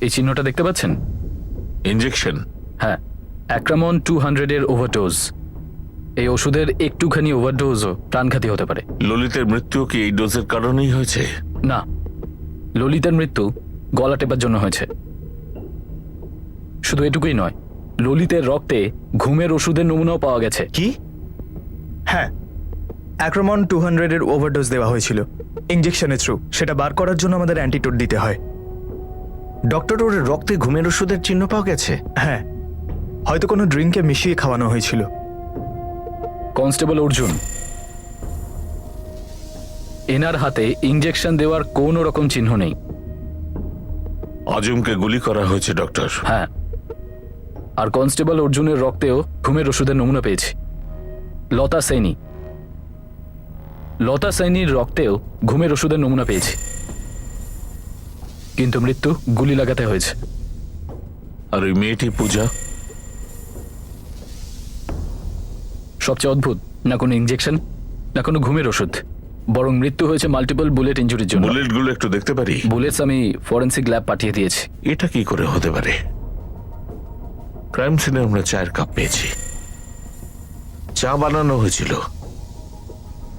এই চিহ্নটা দেখতে পাচ্ছেন? ইনজেকশন? হ্যাঁ, অ্যাক্রামন 200 এর ওভারডোজ। এই ওষুধের একটুখানি ওভারডোজও প্রাণঘাতী হতে পারে। ললিতের মৃত্যু কি এই ডোজের কারণেই হয়েছে? না, ললিতার মৃত্যু গলা টেপার জন্য হয়েছে। শুধু এটুকুই নয়, ললিতের রক্তে ঘুমের ওষুধের নমুনাও পাওয়া গেছে। কি? হ্যাঁ, অ্যাক্রোমন 200 এর ওভারডোজ দেওয়া হয়েছিল ইঞ্জেকশনের থ্রু। সেটা বার করার জন্য আমাদের অ্যান্টিটোড দিতে হয়। ডক্টর, ওর রক্তে ঘুমের ওষুধের চিহ্ন পাওয়া গেছে? হ্যাঁ, হয়তো কোনো ড্রিঙ্কে মিশিয়ে খাওয়ানো হয়েছিল। কনস্টেবল অর্জুন, এনার হাতে ইঞ্জেকশন দেওয়ার কোনো রকম চিহ্ন নেই। আজমকে গুলি করা হয়েছে ডক্টর। হ্যাঁ, আর কনস্টেবল অর্জুনের রক্তেও ঘুমের ওষুধের নমুনা পেয়েছি। লতা সাইনির রক্তেও ঘুমের ওষুধের নমুনা পেয়েছি, কিন্তু মৃত্যু গুলি লাগাতে হয়েছে। আর ওই মেয়েটি পূজা? সবচেয়ে অদ্ভুত, না কোনো ইঞ্জেকশন, না কোনো ঘুমের ওষুধ, বরং মৃত্যু হয়েছে মাল্টিপল বুলেট ইনজুরির জন্য। বুলেটগুলো একটু দেখতে পারি? বুলেটস আমি ফরেন্সিক ল্যাব পাঠিয়ে দিয়েছি। এটা কি করে হতে পারে? ক্রাইম সিনে আমরা চায়ের কাপ পেয়েছি, চা বানানো হয়েছিল,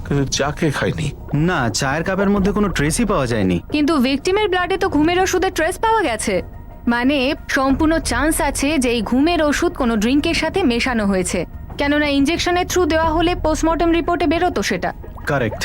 কিন্তু চা কে খায়নি। না, চায়ের কাপের মধ্যে কোনো ট্রেসই পাওয়া যায়নি। কিন্তু ভিকটিমের ব্লাডে তো ঘুমের ওষুধের ট্রেস পাওয়া গেছে। মানে সম্পূর্ণ চান্স আছে যে এই ঘুমের ওষুধ কোনো ড্রিঙ্কের সাথে মেশানো হয়েছে, কেননা ইনজেকশনের থ্রু দেওয়া হলে পোস্টমর্টম রিপোর্টে বেরোতো সেটা। কারেক্ট,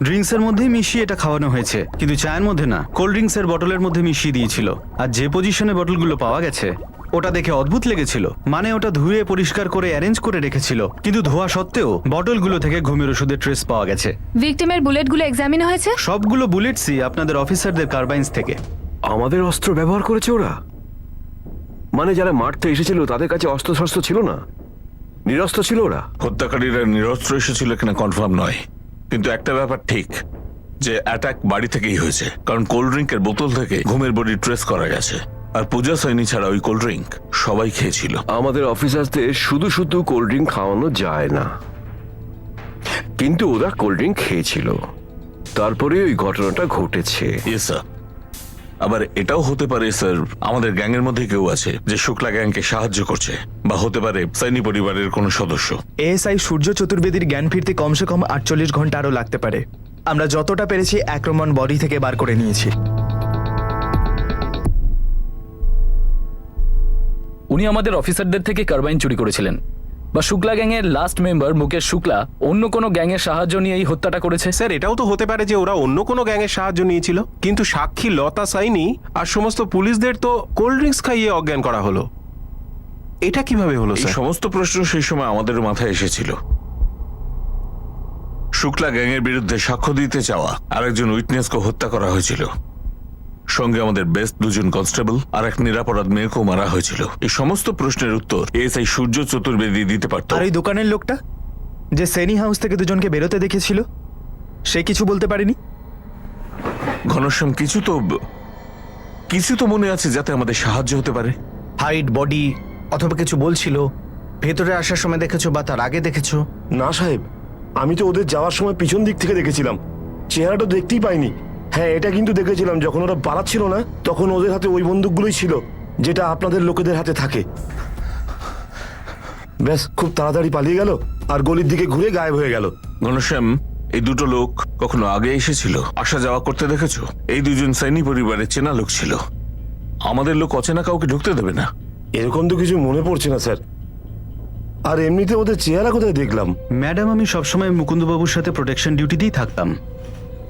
ড্রিঙ্কসের মধ্যেই মিশিয়ে এটা খাওয়ানো হয়েছে, কিন্তু চায়ের মধ্যে না, কোল্ড ড্রিঙ্কসের বটলের মধ্যে মিশিয়ে দিয়েছিল। আর যে পজিশনে বটলগুলো পাওয়া গেছে ওটা দেখে অদ্ভুত লেগেছিল। মানে ওটা ধুয়ে পরিষ্কার করে অ্যারেঞ্জ করে রেখেছিল, কিন্তু ধোয়া সত্ত্বেও বটলগুলো থেকে ঘুমের ওষুধের ট্রেস পাওয়া গেছে। ভিকটিমের বুলেটগুলো এক্সামিন হয়েছে? সবগুলো বুলেটসই আপনাদের অফিসারদের কার্বাইন্স থেকে। আমাদের অস্ত্র ব্যবহার করেছে ওরা? মানে যারা মারতে এসেছিল তাদের কাছে অস্ত্র শস্ত্র ছিল না, নিরস্ত্র ছিল ওরা? হত্যাকারীরা নিরস্ত্র এসেছিল কিনা কনফার্ম নয়, কিন্তু একটা ব্যাপার ঠিক যে অ্যাটাক বাড়ি থেকেই হয়েছে, কারণ কোল্ড ড্রিঙ্কের বোতল থেকে ঘুমের বডি ট্রেস করা গেছে। আর পূজা সাইনি ছাড়া ওই কোল্ড ড্রিঙ্ক সবাই খেয়েছিল। আমাদের অফিসারদের শুধু শুধু কোল্ড ড্রিঙ্ক খাওয়ানো যায় না, কিন্তু ওরা কোল্ড ড্রিঙ্ক খেয়েছিল, তারপরে ওই ঘটনাটা ঘটেছে। Yes sir. আবার এটাও হতে পারে স্যার, আমাদের গ্যাংয়ের মধ্যে কেউ আছে যে শুক্লা গ্যাংকে সাহায্য করছে, বা হতে পারে সাইনি পরিবারের কোনো সদস্য। এএসআই সূর্য চতুর্বেদীর জ্ঞান ফিরতে কমসে কম 48 ঘন্টা আরও লাগতে পারে। আমরা যতটা পেরেছি অ্যাক্রোমন বডি থেকে বার করে নিয়েছি। উনি আমাদের অফিসারদের থেকে কার্বাইন চুরি করেছিলেন, বা শুক্লা গ্যাংয়ের লাস্ট মেম্বার মুকেশ শুক্লা অন্য কোনো গ্যাংয়ের সাহায্য নিয়ে এই হত্যাটা করেছে। স্যার, এটাও তো হতে পারে যে ওরা অন্য কোনো গ্যাংয়ের সাহায্য নিয়েছিল, কিন্তু সাক্ষী লতা সাইনি আর সমস্ত পুলিশদের তো কোল্ড ড্রিঙ্কস খাইয়ে অজ্ঞান করা হলো। এটা কিভাবে হলো এই স্যার? সমস্ত প্রশ্ন সেই সময় আমাদের মাথায় এসেছিল। শুক্লা গ্যাংয়ের বিরুদ্ধে সাক্ষ্য দিতে চাওয়া আরেকজন উইটনেসকে হত্যা করা হয়েছিল, সঙ্গে আমাদের বেস্ট দুজন কনস্টেবল আর এক নিরাপরাধ মেয়েকেও মারা হয়েছিল। এই সমস্ত প্রশ্নের উত্তর এএসআই সূর্য চতুর্বেদী দিতে পারত। আর ওই দোকানের লোকটা যে সেনি হাউস থেকে দুজনকে বেরোতে দেখেছিল, সে কিছু বলতে পারেনি? ঘনশ্যাম, কিছু তো মনে আছে যাতে আমাদের সাহায্য হতে পারে। হাইট, বডি অথবা কিছু বলছিল? ভেতরে আসার সময় দেখেছো বা তার আগে দেখেছো? না সাহেব, আমি তো ওদের যাওয়ার সময় পিছন দিক থেকে দেখেছিলাম, চেহারাটা দেখতেই পাইনি। হ্যাঁ, এটা কিন্তু দেখেছিলাম যখন ওরা পালাচ্ছিল না, তখন ওদের হাতে ওই বন্দুকগুলোই ছিল যেটা আপনাদের লোকেদের হাতে থাকে। ব্যাস, খুব তাড়াতাড়ি পালিয়ে গেল আর গলির দিকে ঘুরে গায়েব হয়ে গেল। ঘনশ্যাম, এই দুটো লোক কখনো আগে এসেছিল, আসা যাওয়া করতে দেখেছো? এই দুজন সাইনি পরিবারের চেনা লোক ছিল। আমাদের লোক অচেনা কাউকে ঢুকতে দেবে না। এরকম তো কিছু মনে পড়ছে না স্যার। আর এমনিতে ওদের চেহারা কোথায় দেখলাম? ম্যাডাম, আমি সবসময় মুকুন্দবাবুর সাথে প্রোটেকশন ডিউটিতেই থাকতাম।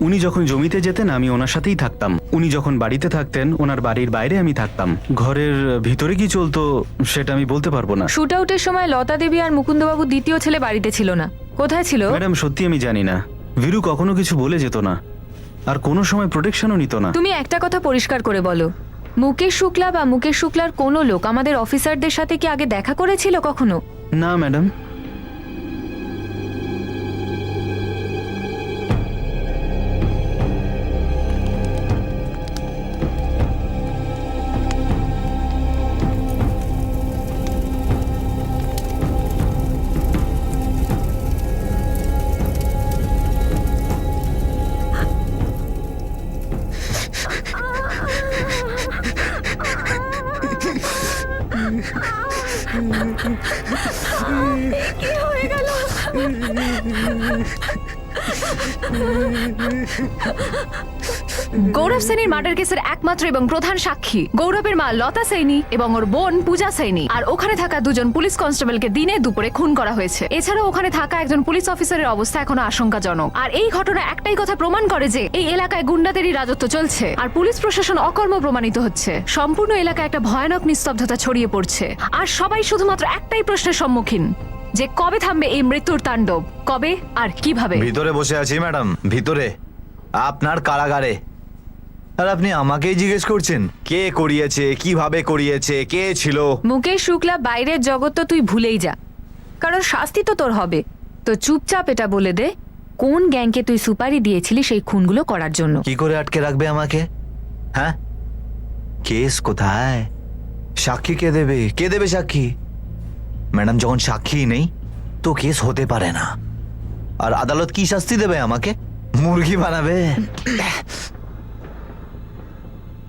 উনি যখন জমিতে যেতেন আমি ওনার সাথেই থাকতাম, উনি যখন বাড়িতে থাকতেন ওনার বাড়ির বাইরে আমি থাকতাম। ঘরের ভিতরে কি চলতো সেটা আমি বলতে পারবো না। শুট আউটের সময় লতা দেবী আর মুকুন্দবাবু দ্বিতীয় ছেলে বাড়িতে ছিল না, কোথায় ছিল? ম্যাডাম, সত্যি আমি জানি না। বীরু কখনো কিছু বলে যেত না, আর কোনো সময় প্রোটেকশনও নিত না। তুমি একটা কথা পরিষ্কার করে বলো, মুকেশ শুক্লা বা মুকেশ শুক্লার কোনো লোক আমাদের অফিসারদের সাথে কি আগে দেখা করেছিল কখনো? না ম্যাডাম। কি হয়ে গেল? গৌরব সেনীর মার্ডার কেসের একমাত্র এবং প্রধান সাক্ষী গৌরবের মা লতা সৈনী এবং ওর বোন পূজা সৈনী। আর ওখানে থাকা দুজন পুলিশ কনস্টেবলকে দিনে দুপুরে খুন করা হয়েছে। এছাড়াও ওখানে থাকা একজন পুলিশ অফিসারের অবস্থা এখনো আশঙ্কাজনক। আর এই ঘটনা একটাই কথা প্রমাণ করে যে এই এলাকায় গুন্ডাদেরই রাজত্ব চলছে আর পুলিশ প্রশাসন অকর্ম প্রমাণিত হচ্ছে। সম্পূর্ণ এলাকায় একটা ভয়ানক নিস্তব্ধতা ছড়িয়ে পড়ছে আর সবাই শুধুমাত্র একটাই প্রশ্নের সম্মুখীন, যে কবে থামবে এই মৃত্যুর তাণ্ডব, কবে আর কিভাবে। ভিতরে বসে আছি ম্যাডাম, ভিতরে আপনার কারাগারে। আর আপনি আমাকেই জিজ্ঞেস করছেন কে করিয়েছে, কিভাবে করিয়েছে, কে ছিল? মুকেশ শুক্লা বাইরের জগৎ তো তুই ভুলেই যা, কারণ শাস্তি তো তোর হবে। তো চুপচাপ এটা বলে দে, কোন গ্যাংকে তুই সুপারি দিয়েছিলি সেই খুনগুলো করার জন্য? কি করে আটকে রাখবে আমাকে? হ্যাঁ, কেস কোথায়? সাক্ষী কে দেবে? কে দেবে সাক্ষী? ম্যাডাম, যখন সাক্ষী নেই তো কেস হতে পারে না। আর আদালত কি শাস্তি দেবে আমাকে? মুরগি বানাবে?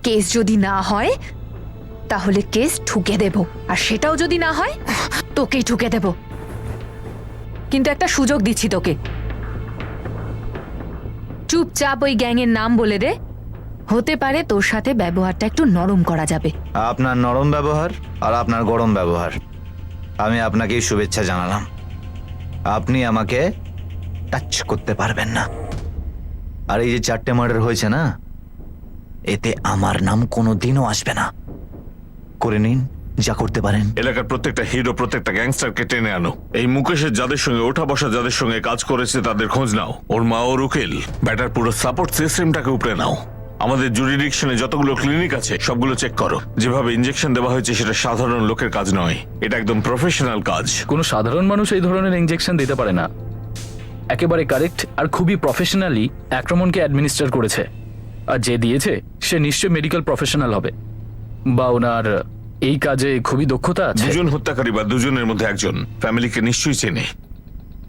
কেস যদি না হয় তাহলে কেস ঠুকে দেব, আর সেটাও যদি না হয় তোকেই ঠুকে দেব। কিন্তু একটা সুযোগ দিচ্ছি তোকে, চুপচাপ ওই গ্যাংয়ের নাম বলে দে, হতে পারে তোর সাথে ব্যবহারটা একটু নরম করা যাবে। আপনার নরম ব্যবহার আর আপনার গরম ব্যবহার, আমি আপনাকেই শুভেচ্ছা জানালাম। আপনি আমাকে টাচ করতে পারবেন না। আর এই যে 4টে মার্ডার হয়েছে না, এতে আমার নাম কোনোদিনও আসবে না। করে নিন যা করতে পারেন। এলাকার প্রত্যেকটা হিরো, প্রত্যেকটা গ্যাংস্টারকে টেনে আনো। এই মুকেশের যাদের সঙ্গে ওঠা বসা, যাদের সঙ্গে কাজ করেছে তাদের খোঁজ নাও। ওর মা, ওর উকিল, ব্যাটার পুরো সাপোর্ট সিস্টেমটাকে উপরে নাও। আমাদের জুরিডিকশনে যতগুলো ক্লিনিক আছে সবগুলো চেক করো। যেভাবে ইনজেকশন দেওয়া হয়েছে সেটা সাধারণ লোকের কাজ নয়, এটা একদম প্রফেশনাল কাজ। কোনো সাধারণ মানুষ এই ধরনের ইনজেকশন দিতে পারে না। একেবারে কারেক্ট আর খুবই প্রফেশনালি আক্রমণকে অ্যাডমিনিস্টার করেছে। আর যে দিয়েছে সে নিশ্চয়ই মেডিকেল প্রফেশনাল হবে, বা ওনার এই কাজে খুবই দক্ষতা আছে। দুজন হত্যাকারী বা দুজনের মধ্যে একজন ফ্যামিলিকে নিশ্চয়ই চেনে,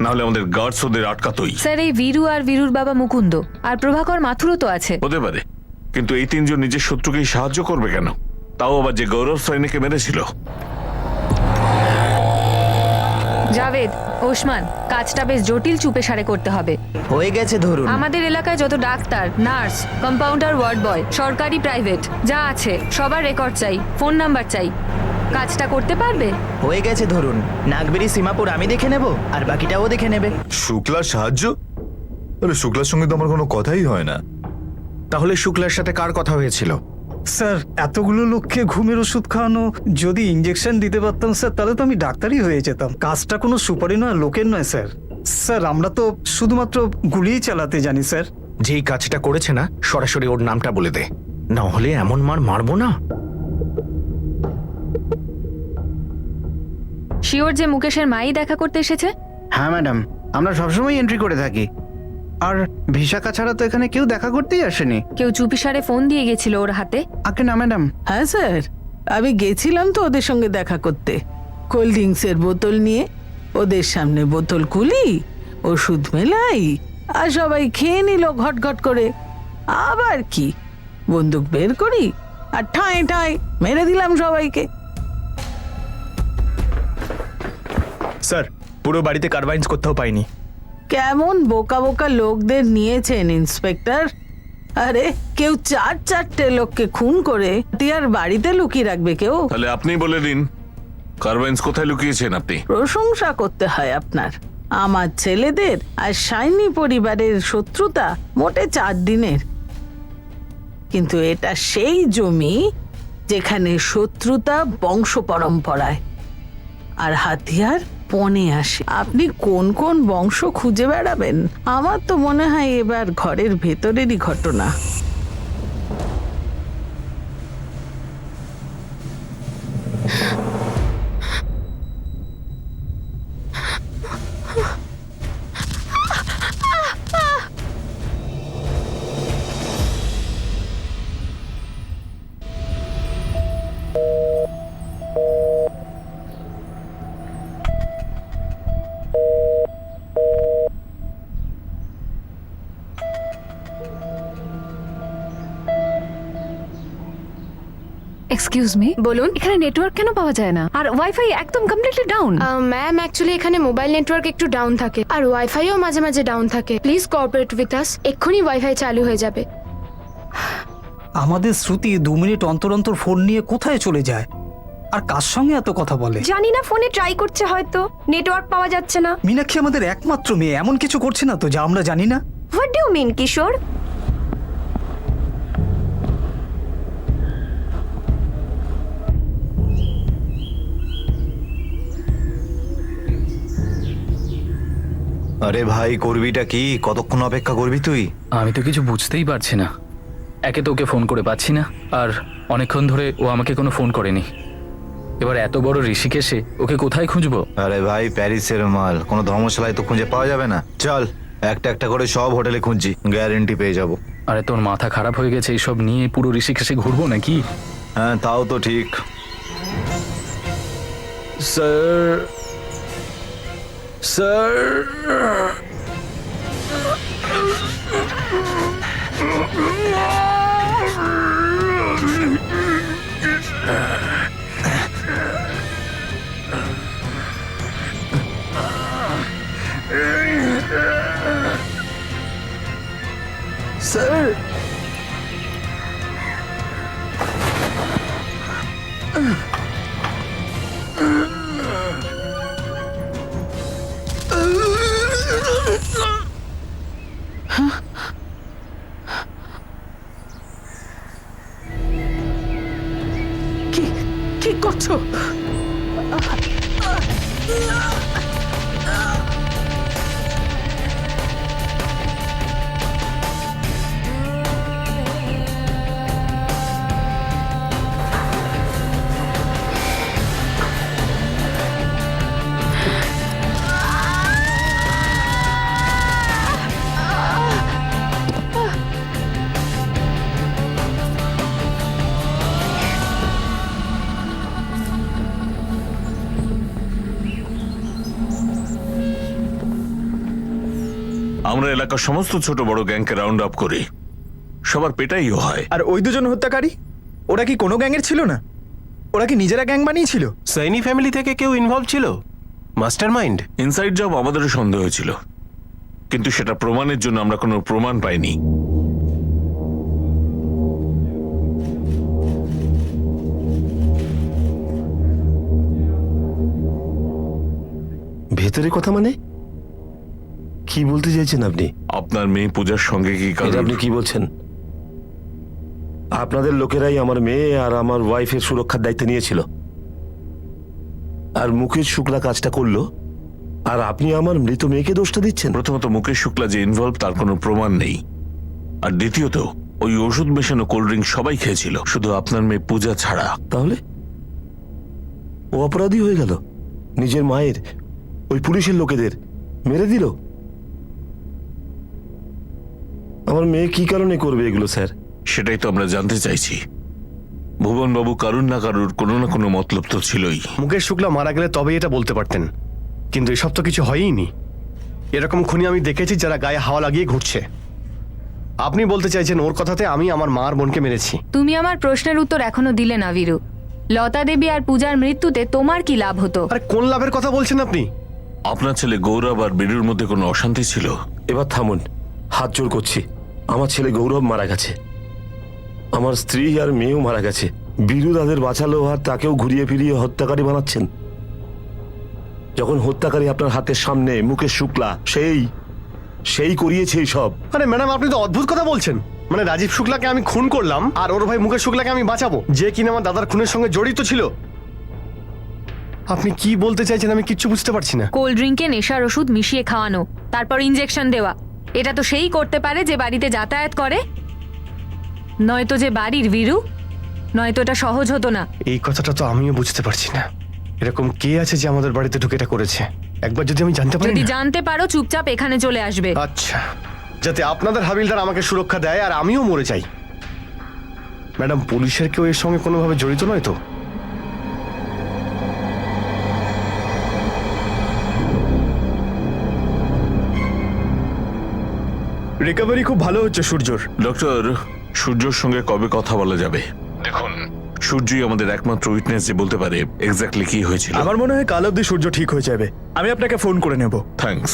নাহলে আমাদের গার্ডস ওদের আটকাতই। স্যার, এই বীরু আর বীরুর বাবা মুকুন্দ আর প্রভাকর মাথুরও তো আছে। হতে পারে, কিন্তু এই তিনজন নিজের শত্রুকেই সাহায্য করবে কেন? তাও আবার যে গৌরব সৈনিকে মেরেছিল। জাভেদ, ওসমান, কাজটা বেশ জটিল চুপে সারে করতে হবে। হয়ে গেছে ধরুন। আমাদের এলাকায় যত doctor, nurse, compounder, ward boy, সরকারি প্রাইভেট যা আছে সবার রেকর্ড চাই, ফোন নাম্বার চাই। কাজটা করতে পারবে? হয়ে গেছে ধরুন। নাগবেরি সীমাপুর আমি দেখে নেব, আর বাকিটাও দেখে নেবে। শুক্লার সাহায্য? আরে শুক্লার সঙ্গে তো আমার কোনো কথাই হয় না। তাহলে শুক্লার সাথে কার কথা হয়েছিল? স্যার, এতগুলো লোককে ঘুমের ওষুধ খাওয়ানো, যদি ইঞ্জেকশন দিতে পারতাম স্যার, তাহলে তো আমি ডাক্তারই হয়ে যেতাম। কাজটা কোনো সুপারি নয়, লোকের নয় স্যার। স্যার, আমরা তো শুধুমাত্র গুলিই চালাতে জানি স্যার। যেই কাজটা করেছে না, সরাসরি ওর নামটা বলে দে, না হলে এমন মার মারবো না। শিওর যে মুকেশের মাই দেখা করতে এসেছে? হ্যাঁ ম্যাডাম, আমরা সবসময় এন্ট্রি করে থাকি। আর ভিশাখা ছাড়া তো এখানে কেউ দেখা করতেই আসেনি। কেউ চুপিসারে ফোন দিয়ে গেছিল ওর হাতে? আগে না ম্যাডাম। হ্যাঁ স্যার, আমি গেছিলাম তো ওদের সঙ্গে দেখা করতে, কোল্ড ড্রিঙ্কসের বোতল নিয়ে। ওদের সামনে বোতল খুলি, ওষুধ মেলাই, আর সবাই খেয়ে নিল ঘটঘট করে। আবার কি, বন্দুক বের করি আর ঠাঁই ঠাঁই মেরে দিলাম সবাইকে। স্যার, পুরো বাড়িতে কার্বাইন্স কোথাও পাইনি। কেমন বোকা বোকা লোকদের নিয়েছেন ইন্সপেক্টর। আরে কেউ 4-4টে লোককে খুন করে আর বাড়িতে লুকিয়ে রাখবে কেউ? তাহলে আপনি বলে দিন, কার্বাইন্স কোথায় লুকিয়েছেন আপনি? প্রশংসা করতে হয় আপনার। আমার ছেলেদের আর সাইনি পরিবারের শত্রুতা মোটে 4 দিনের, কিন্তু এটা সেই জমি যেখানে শত্রুতা বংশ পরম্পরায় আর হাতিয়ার পণে আসে। আপনি কোন কোন বংশ খুঁজে বেড়াবেন? আমার তো মনে হয় এবার ঘরের ভেতরেরই ঘটনা। এক্সকিউজ মি, বলুন। এখানে নেটওয়ার্ক কেন পাওয়া যায় না? আর ওয়াইফাই একদম কমপ্লিটলি ডাউন। ম্যাম অ্যাকচুয়ালি এখানে মোবাইল নেটওয়ার্ক একটু ডাউন থাকে আর ওয়াইফাইও মাঝে মাঝে ডাউন থাকে। প্লিজ কোঅপারেট উইথ আস, এক্ষুনি ওয়াইফাই চালু হয়ে যাবে। আমাদের শ্রুতি 2 মিনিট অন্তর অন্তর ফোন নিয়ে কোথায় চলে যায় আর কার সঙ্গে এত কথা বলে? জানি না, ফোনে ট্রাই করছে, হয়তো নেটওয়ার্ক পাওয়া যাচ্ছে না। মীনাক্ষী আমাদের একমাত্র মেয়ে, এমন কিছু করছে না তো যা আমরা জানি না? হোয়াট ডু ইউ মিন কিশোর? আরে ভাই, করবিটা কি? কতক্ষণ অপেক্ষা করবি তুই? আমি তো কিছু বুঝতেই পারছি না। একে তো ওকে ফোন করে পাচ্ছি না, আর অনেকক্ষণ ধরে ও আমাকে কোনো ফোন করেনি। এবার এত বড় ঋষিকেশে ওকে কোথায় খুঁজবো? আরে ভাই, প্যারিসের মাল, কোনো ধর্মশালায় তো খুঁজে পাওয়া যাবে না। চল, একটা একটা করে সব হোটেলে খুঁজছি, গ্যারেন্টি পেয়ে যাব। আরে তোর মাথা খারাপ হয়ে গেছে, এইসব নিয়ে পুরো ঋষিকেশে ঘুরবো নাকি? হ্যাঁ, তাও তো ঠিক। স্যার, স্যার, স্যার, কি করছো? আমরা এলাকার সমস্ত ছোট বড় গ্যাংকে রাউন্ড আপ করি, সবার পেটাইও হয়। আর ওই দুজন হত্যাকারী, ওরা কি কোনো গ্যাংয়ের ছিল না? ওরা কি নিজেরা গ্যাং বানিয়েছিল? সাইনি ফ্যামিলি থেকে কেউ ইনভলভ ছিল? Master mind? ইনসাইড জব আমাদেরও সন্দেহ ছিল, কিন্তু সেটা প্রমাণের জন্য আমরা কোনো প্রমাণ পাইনি। ভেতরে কথা মানে কি বলতে চাইছেন আপনি? আপনার মেয়ে পূজার সঙ্গে কি এটা কারণ? আপনি কি বলছেন? আপনাদের লোকেরাই আমার মেয়ে আর আমার ওয়াইফের সুরক্ষার দায়িত্ব নিয়েছিল, আর মুকেশ শুক্লা কাজটা করলো, আর আপনি আমার মৃত মেয়েকে দোষটা দিচ্ছেন? প্রথমত মুকেশ শুক্লা যে ইনভলভ তার কোনো প্রমাণ নেই, আর দ্বিতীয়ত ওই ওষুধ মেশানো কোল্ড ড্রিঙ্ক সবাই খেয়েছিল, শুধু আপনার মেয়ে পূজা ছাড়া। তাহলে ও অপরাধী হয়ে গেল, নিজের মায়ের ওই পুলিশের লোকেদের মেরে দিল। আমার মেয়ে কি কারণে করবে এগুলো স্যার? সেটাই তো আমরা জানতে চাইছি। ভুবন বাবু কারুর না কারুর কোনো না কোনো মতলব তো ছিলই। মুকেশ শুক্লা মারা গেলে তবেই এটা বলতে পারতেন, কিন্তু এসব তো কিছু হয়ইনি। এরকম খুনি আমি দেখেছি যারা গায়ে হাওয়া লাগিয়ে ঘুরছে। আপনি বলতে চাইছেন ওর কথাতে আমি আমার মা আর বোনকে মেরেছি? তুমি আমার প্রশ্নের উত্তর এখনো দিলে না বীরু। লতা দেবী আর পূজার মৃত্যুতে তোমার কি লাভ হতো? আরে কোন লাভের কথা বলছেন আপনি? আপনার ছেলে গৌরব আর বীরুর মধ্যে কোনো অশান্তি ছিল? এবার থামুন, হাত জোর করছি। আমার ছেলে গৌরব মারা গেছে, আমার স্ত্রী আর মেয়েও মারা গেছে। বীরু তাদের বাঁচালো আর তাকেও ঘুরিয়ে ফিরিয়ে হত্যাকারী বানাচ্ছেন। যখন হত্যাকারী আপনার হাতের সামনে মুকেশ শুক্লা, সেই করিয়েছে সব। আরে ম্যাডাম, আপনি তো অদ্ভুত কথা বলছেন। মানে রাজীব শুক্লাকে আমি খুন করলাম আর ওর ভাই মুকেশ শুক্লাকে আমি বাঁচাবো, যে কিনা আমার দাদার খুনের সঙ্গে জড়িত ছিল। আপনি কি বলতে চাইছেন আমি কিচ্ছু বুঝতে পারছি না। কোল্ড ড্রিঙ্কে নেশার ওষুধ মিশিয়ে খাওয়ানো, তারপর ইনজেকশন দেওয়া, এটা তো সেই করতে পারে যে বাড়িতে যাতায়াত করে, নয়তো যে বাড়ির বীরু, নয়তো এটা সহজ হতো না। এই কথাটা তো আমিও বুঝতে পারছি না। এরকম কে আছে যে আমাদের বাড়িতে ঢুকে এটা করেছে? একবার যদি আমি জানতে পারি যদি না? জানতে পারো চুপচাপ এখানে চলে আসবে। আচ্ছা, যাতে আপনাদের হাবিলদার আমাকে সুরক্ষা দেয় আর আমিও মরে যাই। ম্যাডাম, পুলিশের কেউ এর সঙ্গে কোনোভাবে জড়িত নয় তো? রিকভারি খুব ভালো হচ্ছে সূর্যর। ডক্টর, সূর্যর সঙ্গে কবে কথা বলা যাবে? দেখুন, সূর্যই আমাদের একমাত্র উইটনেস যে বলতে পারে এক্স্যাক্টলি কি হয়েছিল। আমার মনে হয় কাল অব্দি সূর্য ঠিক হয়ে যাবে। আমি আপনাকে ফোন করে নেব। থ্যাঙ্কস।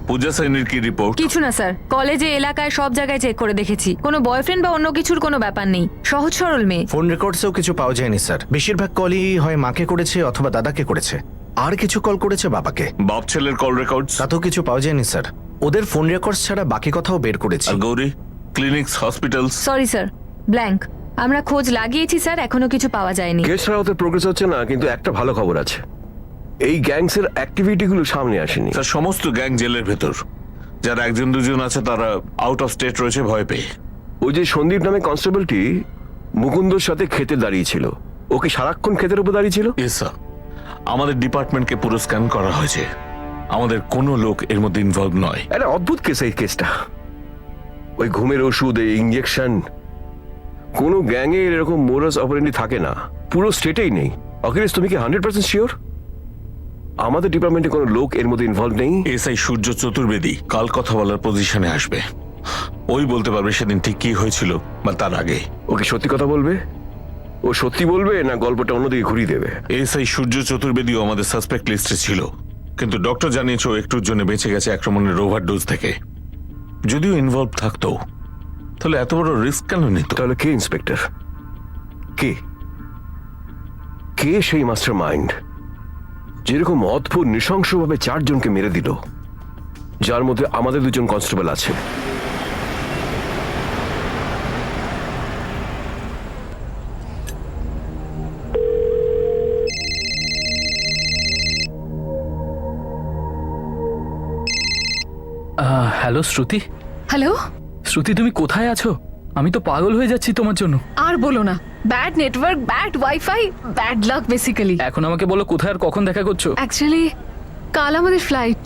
পূজা সাইনির কি রিপোর্ট? কিছু না স্যার, কলেজে এলাকায় সব জায়গায় চেক করে দেখেছি, কোনো বয়ফ্রেন্ড বা অন্য কিছুর কোনো ব্যাপার নেই, সহজ সরল মেয়ে। ফোন রেকর্ডসেও কিছু পাওয়া যায়নি স্যার। বেশিরভাগ কলই হয় মাকে করেছে অথবা দাদাকে করেছে, আর কিছু কল করেছে বাবাকে। বাপ ছেলের কল রেকর্ডস? তাতেও কিছু পাওয়া যায়নি স্যার। ওদের ফোন রেকর্ডস ছাড়া বাকি কথাও বের করেছি। আর Gauri? Clinics, hospitals? Sorry sir, blank. আমরা খোঁজ লাগিয়েছি স্যার, এখনো কিছু পাওয়া যায়নি। কেস হতে প্রোগ্রেস হচ্ছে না, কিন্তু একটা ভালো খবর আছে, এই গ্যাংস এর অ্যাক্টিভিটি গুলো সামনে আসেনি। স্যার, সমস্ত গ্যাং জেলের ভেতর, যারা একজন দুজন আছে তারা আউট অফ স্টেট রয়েছে ভয় পেয়ে। ওই যে সন্দীপ নামে কনস্টেবলটি মুকুন্দর সাথে খেতে দাঁড়িয়েছিল, ওকে সারাক্ষণ ক্ষেতের উপর দাঁড়িয়েছিল। ইয়েস স্যার, আমাদের ডিপার্টমেন্টকে পুরো স্ক্যান করা হয়েছে, আমাদের কোনো লোক এর মধ্যে ইনভলভ নয়। একটা অদ্ভুত কেস এই কেসটা। ওই ঘুমের ওষুধ, এই ইঞ্জেকশন, কোনো গ্যাংয়ে এরকম মোরাস অপারেন্ডি থাকে না, পুরো স্টেটেই নেই। অখিলেশ, তুমি কি 100% শিওর আমাদের ডিপার্টমেন্টে কোনো লোক এর মধ্যে ইনভলভ নেই? এসআই সূর্য চতুর্বেদী কাল কথা বলার পজিশনে আসবে, ওই বলতে পারবে সেদিন ঠিক কি হয়েছিল বা তার আগে। ওকে সত্যি কথা বলবে? ও সত্যি বলবে না গল্পটা অন্যদিকে ঘুরিয়ে দেবে? এসআই সূর্য চতুর্বেদীও আমাদের সাসপেক্ট লিস্টে ছিল, কিন্তু ডক্টর জানিয়েছে ও একটুর জন্য বেঁচে গেছে আক্রমণের ওভারডোজ থেকে। যদিও ইনভলভ থাকতো তাহলে এত বড় রিস্ক কেন নিত? তাহলে কে ইন্সপেক্টর? কে কে সেই মাস্টার মাইন্ড যেরকম অদ্ভুত নৃশংসভাবে 4 জনকে মেরে দিল, যার মধ্যে আমাদের 2 জন কনস্টেবল আছে? হ্যালো শ্রুতি। হ্যালো, শ্রুতি, তুমি কোথায় আছো? আমি তো পাগল হয়ে যাচ্ছি তোমার জন্য। আর বলো না, bad network, bad wifi, bad luck basically. এখন আমাকে বলো কোথায় আর কখন দেখা করছো? অ্যাকচুয়ালি কাল আমাদের ফ্লাইট,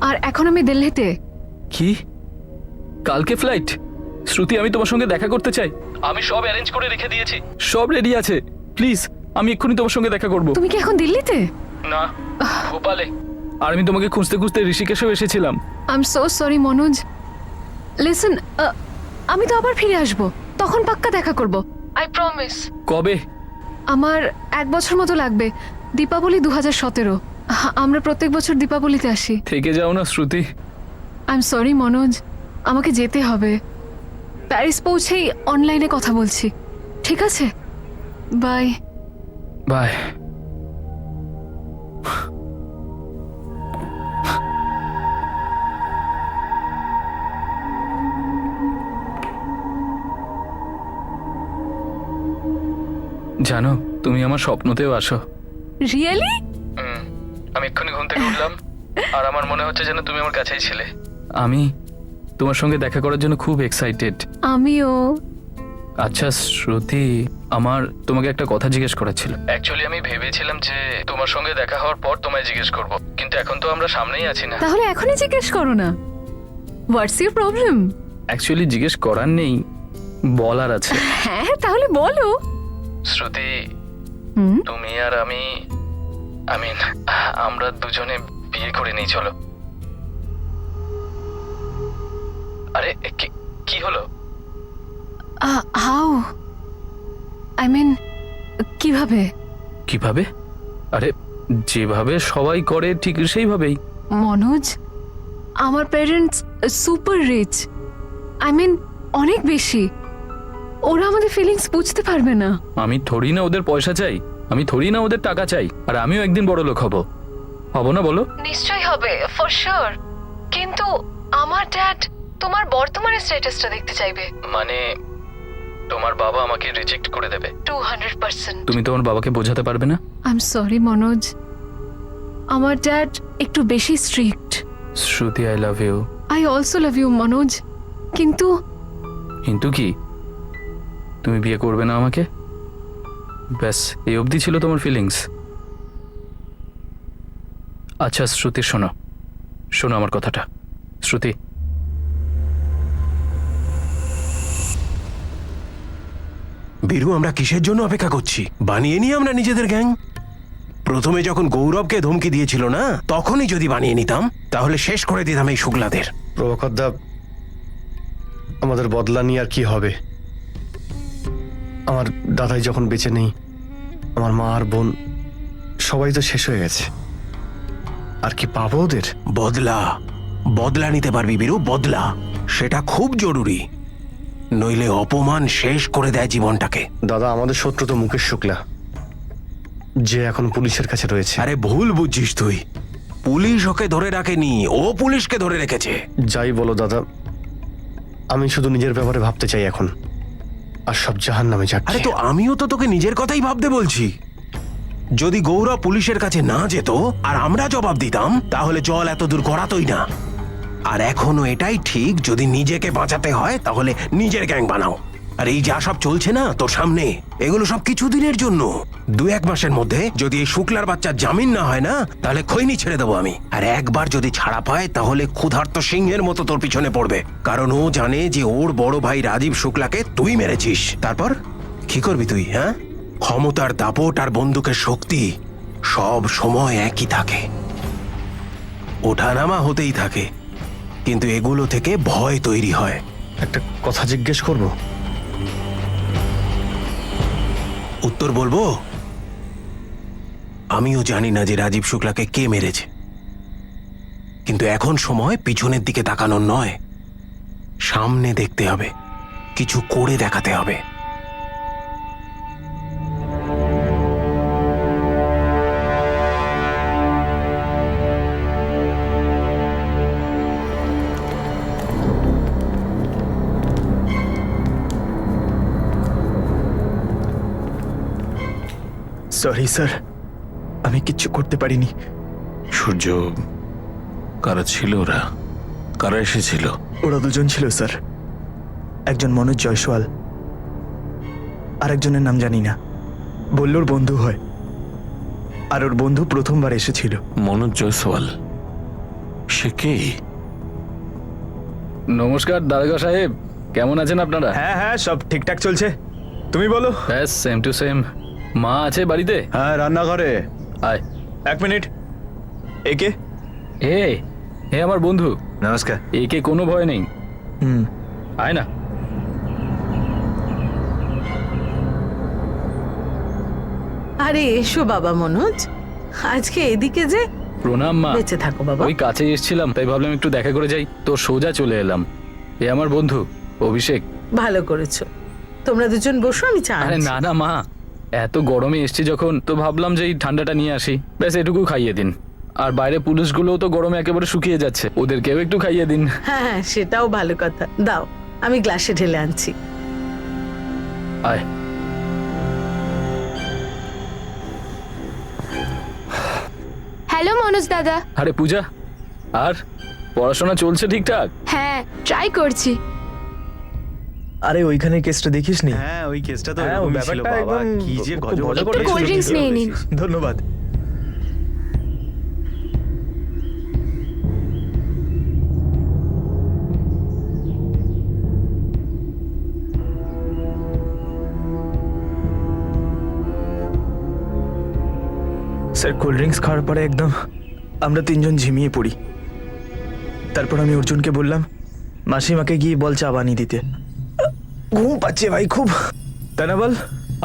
আর এখন আমি দিল্লিতে। কি, কালকে ফ্লাইট? শ্রুতি, আমি তোমার সঙ্গে দেখা করতে চাই। আমি সব অ্যারেঞ্জ করে রেখে দিয়েছি, সব রেডি আছে। প্লিজ, আমি এক্ষুনি তোমার সঙ্গে দেখা করব। তুমি কি এখন দিল্লিতে? না, ভোপালে। আর আমি তোমাকে খুঁজতে খুঁজতে ঋষিকেশেও এসেছিলাম। I am so sorry Manoj. Listen, আমি তো আবার ফিরে আসব, তখন পাক্কা দেখা করব, আই প্রমিস। কবে? আমার 1 বছর মতো লাগবে, দীপাবলি 2017। আমরা প্রত্যেক বছর দীপাবলিতে আসি। থেকে যাও না শ্রুতি। আই এম সরি মনোজ, আমাকে যেতে হবে। প্যারিস পৌঁছেই অনলাইনে কথা বলছি, ঠিক আছে? Bye bye. জানো, তুমি আমার স্বপ্নতেও আসো। রিয়েলি? আমি এক্ষুনি ঘুম থেকে উঠলাম আর আমার মনে হচ্ছে যেন তুমি আমার কাছেই ছিলে। আমি তোমার সঙ্গে দেখা করার জন্য খুব এক্সাইটেড। আমিও। আচ্ছা শ্রুতি, আমার তোমাকে একটা কথা জিজ্ঞেস করার ছিল। অ্যাকচুয়ালি আমি ভেবেছিলাম যে তোমার সঙ্গে দেখা হওয়ার পর তোমায় জিজ্ঞেস করব, কিন্তু এখন তো আমরা সামনেই আছি না। তাহলে এখনই জিজ্ঞেস করো না, হোয়াটস ইউর প্রবলেম? অ্যাকচুয়ালি জিজ্ঞেস করার নেই, বলার আছে। হ্যাঁ, তাহলে বলো। শ্রুতি, তুমি আর আমি আমরা দুজনে বিয়ে করে নিই, চলো। আরে কি হলো? হাউ, আই মিন কিভাবে? কিভাবে? আরে যেভাবে সবাই করে ঠিক সেইভাবেই। মনোজ, আমার parents super rich, I mean অনেক বেশি। ওরা আমাদের ফিলিংস বুঝতে পারবে না। আমি থোড়ি না ওদের পয়সা চাই, আমি থোড়ি না ওদের টাকা চাই, আর আমিও একদিন বড় লোক হব না বলো? নিশ্চয়ই হবে, ফর শিওর। কিন্তু আমার ড্যাড তোমার বর্তমানের স্ট্যাটাসটা দেখতে চাইবে। মানে তোমার বাবা আমাকে রিজেক্ট করে দেবে? 200%। তুমি তোমার বাবাকে বোঝাতে পারবে না? আই এম সরি মনোজ, আমার ড্যাড একটু বেশি strict. Shruti, I love you. I also love you Manoj, কিন্তু কি? তুমি বিয়ে করবে না আমাকে? ব্যাস এই অবধি ছিল তোমার ফিলিংস? আচ্ছা শ্রুতি, শোনো আমার কথাটা। শ্রুতি, বীরু, আমরা কিসের জন্য অপেক্ষা করছি? বানিয়ে নিই আমরা নিজেদের গ্যাং। প্রথমে যখন গৌরবকে ধমকি দিয়েছিল না, তখনই যদি বানিয়ে নিতাম তাহলে শেষ করে দিতাম এই শুক্লাদের। প্রভাকর দা, আমাদের বদলা নিয়ে আর কি হবে? আমার দাদাই যখন বেঁচে নেই, আমার মা আর বোন সবাই তো শেষ হয়ে গেছে। আর কি পাবো ওদের? বদলা বদলা নিতে পারবি বীরু, বদলা। সেটা খুব জরুরি, নইলে অপমান শেষ করে দেয় জীবনটাকে। দাদা, আমাদের শত্রু তো মুকেশ শুক্লা, যে এখন পুলিশের কাছে রয়েছে। আরে ভুল বুঝছিস তুই, পুলিশ ওকে ধরে রাখেনি, ও পুলিশকে ধরে রেখেছে। যাই বলো দাদা, আমি শুধু নিজের ব্যাপারে ভাবতে চাই এখন, আর সব জাহান নামে যাচ্ছে। আরে তো আমিও তো তোকে নিজের কথাই ভাবতে বলছি। যদি গৌরব পুলিশের কাছে না যেত আর আমরা জবাব দিতাম, তাহলে জল এত দূর গড়াতই না। আর এখনো এটাই ঠিক, যদি নিজেকে বাঁচাতে হয় তাহলে নিজের গ্যাং বানাও। আর এই যা সব চলছে না তোর সামনে, এগুলো সব কিছু দিনের জন্য। 2-1 মাসের মধ্যে যদি এই শুক্লার বাচ্চার জামিন না হয় না, তাহলে খৈনি ছেড়ে দেবো আমি। আর একবার যদি ছাড়া পায়, তাহলে ক্ষুধার্ত সিংহের মতো তোর পিছনে পড়বে, কারণ ও জানে যে ওর বড় ভাই রাজীব শুক্লাকে তুই মেরেছিস। তারপর কি করবি তুই? হ্যাঁ, ক্ষমতার দাপট আর বন্দুকের শক্তি সব সময় একই থাকে, ওঠানামা হতেই থাকে, কিন্তু এগুলো থেকে ভয় তৈরি হয়। একটা কথা জিজ্ঞেস করব? উত্তর বলবো? আমিও জানি না যে রাজীব শুক্লাকে কে মেরেছে, কিন্তু এখন সময় পিছনের দিকে তাকানোর নয়, সামনে দেখতে হবে, কিছু করে দেখাতে হবে। সরি স্যার, আমি কিচ্ছু করতে পারিনি। সূর্য, কারা ছিল ওরা? কারা এসেছিল? ওরা দুজন ছিল স্যার, একজন মনোজ জয়সওয়াল, আর একজনের নাম জানি না। বলল ওর বন্ধু হয়, আর ওর বন্ধু প্রথমবার এসেছিল। মনোজ জয়সওয়াল? সে কে? নমস্কার দারোগা সাহেব, কেমন আছেন আপনারা? হ্যাঁ হ্যাঁ, সব ঠিকঠাক চলছে, তুমি বলো। ব্যাস সেম টু সেম। মা আছে বাড়িতে? হ্যাঁ, রান্নাঘরে। আয়। 1 মিনিট। একে? এ আমার বন্ধু। নমস্কার। একে কোনো ভয় নেই। হুম, আয় না। আরে এসো বাবা মনোজ, আজকে এদিকে যে। প্রণাম মা। বেঁচে থাকো বাবা। ওই কাছে এসেছিলাম, তাই ভাবলাম একটু দেখা করে যাই, তো সোজা চলে এলাম। এ আমার বন্ধু অভিষেক। ভালো করেছো, তোমরা দুজন বসো, আমি চা আরে আনছি। না না মা, এত গরমে এসছি যখন, তো ভাবলাম যে এই ঠান্ডাটা নিয়ে আসি, ব্যাস এটুকু খাইয়ে দিন। আর বাইরে পুলিশগুলোও তো গরমে একেবারে শুকিয়ে যাচ্ছে, ওদেরকেও একটু খাইয়ে দিন। হ্যাঁ হ্যাঁ, সেটাও ভালো কথা, দাও আমি গ্লাসে ঢেলে আনছি। আয়। হ্যালো মনোজ দাদা। আরে পূজা, আর পড়াশোনা চলছে ঠিকঠাক? হ্যাঁ, ট্রাই করছি। আরে ওইখানে কেসটা দেখিসনি? হ্যাঁ, ওই কেসটা তো হ্যাঁ, ও এরকমই ছিল ব্যাপারটা বাবা, একদম কি যে খুব গজগজ মজা করে করে কোল্ড ড্রিঙ্কস নিয়ে নিন। ধন্যবাদ। স্যার, কোল্ড ড্রিঙ্কস খাওয়ার পরে একদম আমরা 3 জন ঝিমিয়ে পড়ি। তারপর আমি অর্জুনকে বললাম মাসিমাকে গিয়ে বল চা বানিয়ে দিতে। ঘুম পাচ্ছে ভাই খুব, তাই না বল?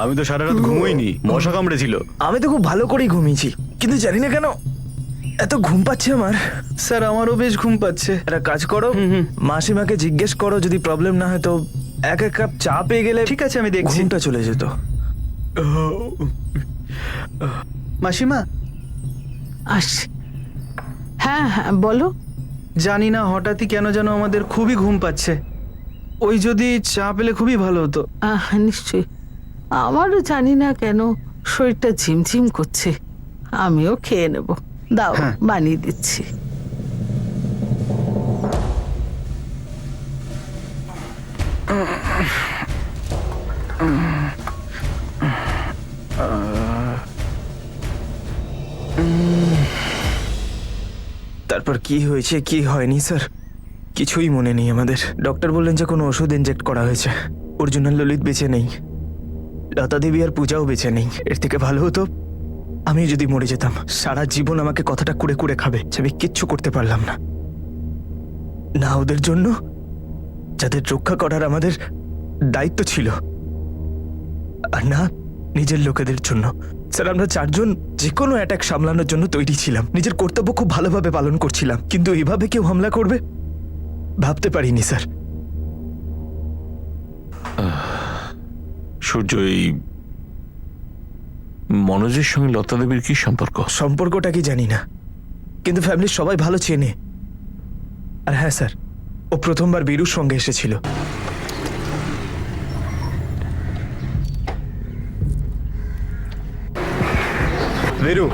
আমি তো সারা রাত ঘুমোইনি, মশা কামড়েছিল। আমি তো খুব ভালো করেই ঘুমিয়েছি, কিন্তু জানি না কেন এত ঘুম পাচ্ছে আমার। স্যার, আমারও বেশ ঘুম পাচ্ছে। একটা কাজ করো, মাসিমাকে জিজ্ঞেস করো, যদি প্রবলেম না হয় তো 1 কাপ চা পেয়ে গেলে ঠিক আছে, আমি দেখছি। ঘুমটা চলে যেত। মাসিমা, আসছি। হ্যাঁ হ্যাঁ, বলো। জানি না হঠাৎই কেন যেন আমাদের খুবই ঘুম পাচ্ছে। ওই যদি চা পেলে খুবই ভালো হতো। নিশ্চয়ই, আমারও জানি না কেন শরীরটা ঝিমঝিম করছে, আমিও খেয়ে নেব। দাও, হ্যাঁ। বানিয়ে দিচ্ছি। তারপর কি হয়েছে কি হয়নি স্যার কিছুই মনে নেই আমাদের। ডক্টর বললেন যে কোনো ওষুধ ইনজেক্ট করা হয়েছে। অর্জুন আর ললিত বেঁচে নেই, লতা দেবী আর পূজাও বেঁচে নেই। এর থেকে ভালো হতো আমি যদি মরে যেতাম। সারা জীবন আমাকে কথাটা কুড়ে কুড়ে খাবে, আমি কিচ্ছু করতে পারলাম না, না ওদের জন্য যাদের রক্ষা করার আমাদের দায়িত্ব ছিল। আর না নিজের লোকেদের জন্য। স্যার আমরা চারজন যে কোনো অ্যাটাক সামলানোর জন্য তৈরি ছিলাম, নিজের কর্তব্য খুব ভালোভাবে পালন করছিলাম, কিন্তু এইভাবে কেউ হামলা করবে ভাবতে পারিনি স্যার। সূর্য, এই মনোজের সঙ্গে লতা দেবীর কি সম্পর্ক? সম্পর্কটা কি জানি না, কিন্তু ফ্যামিলির সবাই ভালো চেনে। আর হ্যাঁ স্যার, ও প্রথমবার বীরুর সঙ্গে এসেছিল। বেরু,